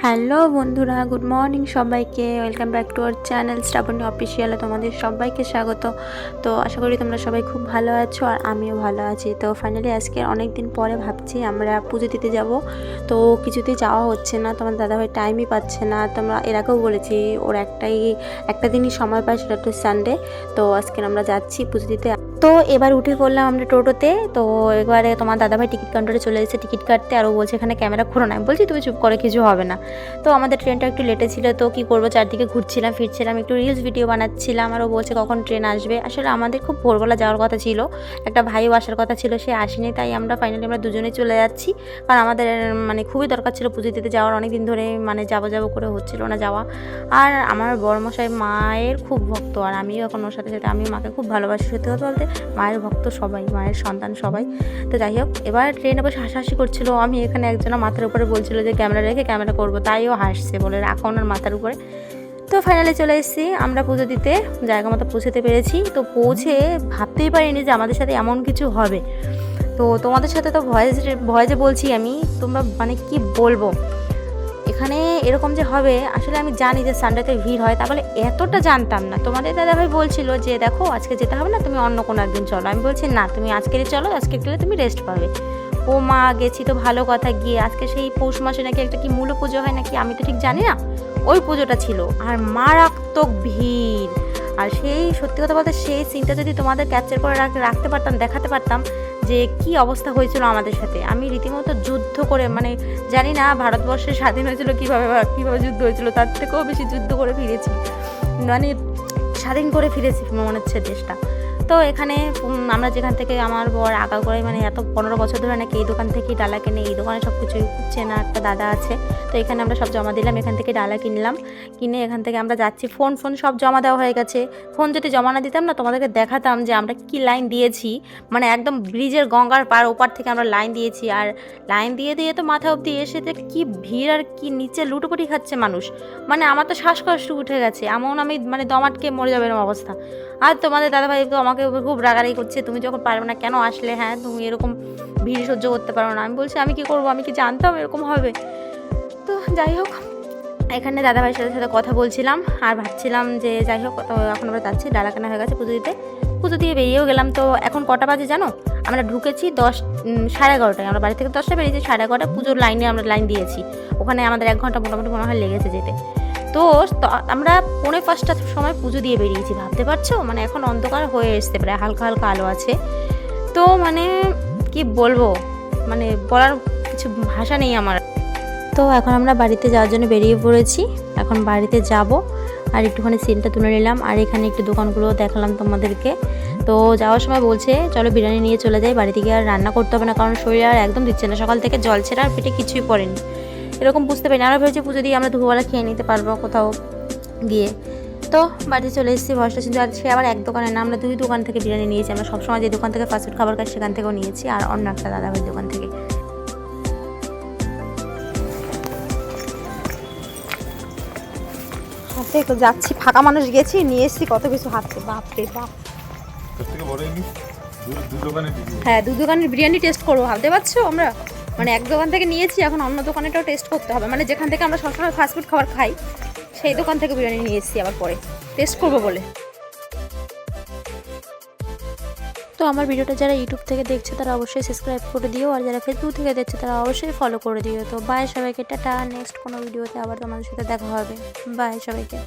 Hello বন্ধুরা, good morning সবাইকে। Welcome back to our channel Srabani অফিসিয়ালে তোমাদের সবাইকে স্বাগত। তো আশা করি তোমরা সবাই খুব ভালো আছো আর আমিও ভালো আছি। তো ফাইনালি আজকে অনেক দিন পরে ভাবছি আমরা পুজো দিতে যাব, তো কিছুতেই যাওয়া হচ্ছে না। তোমার দাদাভাই টাইমই পাচ্ছে না। তোমরা এর আগেও বলেছি ওর একটা দিনই সময় পায়, সেটা হচ্ছে সানডে। তো আজকে আমরা যাচ্ছি পুজো দিতে। তো এবার উঠে পড়লাম আমরা টোটোতে। তো এবারে তোমার দাদাভাই টিকিট কাউন্টারে চলে এসেছে টিকিট কাটতে, আর ও বলছে এখানে ক্যামেরা ঘোরো না। আমি বলছি তুমি চুপ করে, কিছু হবে না। তো আমাদের ট্রেনটা একটু লেটে ছিল, তো কী করবো, চারদিকে ঘুরছিলাম ফিরছিলাম, একটু রিলস ভিডিও বানাচ্ছিলাম। আর ও বলছে কখন ট্রেন আসবে। আসলে আমাদের খুব ভোরবেলা যাওয়ার কথা ছিল, একটা ভাইও আসার কথা ছিল, সে আসেনি। তাই ফাইনালি আমরা দুজনেই চলে যাচ্ছি, কারণ আমাদের খুবই দরকার ছিল পুজো দিতে যাওয়ার। অনেক দিন ধরে যাবো করে হচ্ছিল না যাওয়া। আর আমার বড়মশাই মায়ের খুব ভক্ত, আর আমিও এখন ওর সাথে সাথে আমি মাকে খুব ভালোবাসি। সত্যি কথা বলতে মায়ের ভক্ত সবাই, মায়ের সন্তান সবাই। তো যাই হোক, এবার ট্রেনে বসে হাসাহাসি করছিল। আমি এখানে একজনের মাথার উপরে বলছিল যে ক্যামেরা রেখে ক্যামেরা করবো, তাইও হাসছে, বলে রাখো ওনার মাথার উপরে। তো ফাইনালি চলে এসেছি আমরা পুজো দিতে, জায়গা মতো পৌঁছতে পেরেছি। তো পৌঁছে ভাবতেই পারিনি যে আমাদের সাথে এমন কিছু হবে। তো তোমাদের সাথে তো ভয়েসে বলছি আমি, তোমরা কি বলবো, এখানে এরকম যে হবে আসলে আমি জানি যে সানডেতে ভিড় হয়, তা বলে এতটা জানতাম না। তোমাদের দাদাভাই বলছিল যে দেখো আজকে যেতে হবে না, তুমি অন্য কোনো একদিন চলো। আমি বলছি না, তুমি আজকেরই চলো, আজকে গেলে তুমি রেস্ট পাবে। ও মা, গেছি তো ভালো কথা, গিয়ে আজকে সেই পৌষ মাসে নাকি একটা কি মূল পুজো হয় নাকি, আমি তো ঠিক জানি না, ওই পুজোটা ছিল। আর মারাত্মক ভিড়। আর সেই সত্যি কথা বলতে সেই সিনটা যদি তোমাদের ক্যাপচার করে রাখতে পারতাম, দেখাতে পারতাম যে কি অবস্থা হয়েছিল আমাদের সাথে। আমি রীতিমতো যুদ্ধ করে, জানি না ভারতবর্ষের স্বাধীন হয়েছিল কীভাবে যুদ্ধ হয়েছিল, তার থেকেও বেশি যুদ্ধ করে ফিরেছি, স্বাধীন করে ফিরেছি মনে হচ্ছে দেশটা। তো এখানে আমরা যেখান থেকে আমার বর আঁকা করে এত 15 বছর ধরে নাকি এই দোকান থেকেই ডালা কিনে, এই দোকানে সব কিছুই চেনা একটা দাদা আছে। তো এখানে আমরা সব জমা দিলাম, এখান থেকে ডালা কিনলাম, কিনে এখান থেকে আমরা যাচ্ছি। ফোন সব জমা দেওয়া হয়ে গেছে। ফোন যদি জমা না দিতাম না, তোমাদেরকে দেখাতাম যে আমরা কি লাইন দিয়েছি। একদম ব্রিজের গঙ্গার ওপার থেকে আমরা লাইন দিয়েছি। আর লাইন দিয়ে তো মাথা অবধি এসে কি ভিড়, আর কি নিচে লুটোপুটি খাচ্ছে মানুষ। আমার তো শ্বাসকষ্ট উঠে গেছে, এমন আমি দম আটকে মরে যাবে এরকম অবস্থা। আর তোমাদের দাদাভাই তো আমাকে খুব রাগারাগি করছে, তুমি যখন পারবে না কেন আসলে, হ্যাঁ তুমি এরকম ভিড় সহ্য করতে পারো না। আমি বলছি আমি কি করবো, আমি কি জানতাম এরকম হবে। তো যাই হোক, এখানে দাদাভাইয়ের সাথে কথা বলছিলাম আর ভাবছিলাম যে যাই হোক, এখন আমরা যাচ্ছি, ডালা কেনা হয়ে গেছে পুজো দিতে, পুজো দিয়ে বেরিয়েও গেলাম। তো এখন কটা বাজে জানো, আমরা ঢুকেছি 11:30। আমরা বাড়ি থেকে 10টায় বেরিয়েছি, 11:30 পুজোর লাইনে আমরা লাইন দিয়েছি। ওখানে আমাদের 1 ঘন্টা মোটামুটি মনে হয় লেগেছে যেতে। তো আমরা 4:45টার সময় পুজো দিয়ে বেরিয়েছি, ভাবতে পারছো। এখন অন্ধকার হয়ে এসছে, প্রায় হালকা হালকা আলো আছে। তো কি বলবো, বলার কিছু ভাষা নেই আমার। তো এখন আমরা বাড়িতে যাওয়ার জন্য বেরিয়ে পড়েছি, এখন বাড়িতে যাব। আর একটুখানি সিনটা তুলে নিলাম, আর এখানে একটু দোকানগুলো দেখালাম তোমাদেরকে। তো যাওয়ার সময় বলছে চলো বিরিয়ানি নিয়ে চলে যাই, বাড়ি থেকে আর রান্না করতে হবে না, কারণ শরীর আর একদম দিচ্ছে না, সকাল থেকে জল ছেড়া আর পেটে কিছুই পড়েনি। এরকম বুঝতে পারি না, আরও ভেবেছি পুজো দিয়ে আমরা দুপুরবেলা খেয়ে নিতে পারবো কোথাও গিয়ে। তো বাড়িতে চলে এসেছি, ভয়েসটা শুনতে। আর সে আবার এক দোকানে না, আমরা 2 দোকান থেকে বিরিয়ানি নিয়েছি। আমরা সবসময় যে দোকান থেকে ফাস্টফুড খাবার খাই সেখান থেকেও নিয়েছি, আর অন্য একটা দাদাভাইয়ের দোকান থেকে। হাতে তো যাচ্ছি, ফাঁকা মানুষ গেছি, নিয়ে এসেছি কত কিছু হাতে, বাপরে বাপ। হ্যাঁ, 2 দোকানের বিরিয়ানি টেস্ট করবো, ভাবতে পারছো। আমরা এক দোকান থেকে নিয়েছি, এখন অন্য দোকানেটাও টেস্ট করতে হবে। যেখান থেকে আমরা সবসময় ফাস্টফুড খাবার খাই সেই দোকান থেকে বিরিয়ানি নিয়ে এসেছি আবার পরে টেস্ট করবো বলে। তো আমার ভিডিওটা যারা ইউটিউব থেকে দেখছে তারা অবশ্যই সাবস্ক্রাইব করে দিও, আর যারা ফেসবুক থেকে দেখছে তারা অবশ্যই ফলো করে দিও। তো বাই সবাইকে, টাটা। নেক্সট কোনো ভিডিওতে আবার তোমাদের সাথে দেখা হবে। বাই সবাইকে।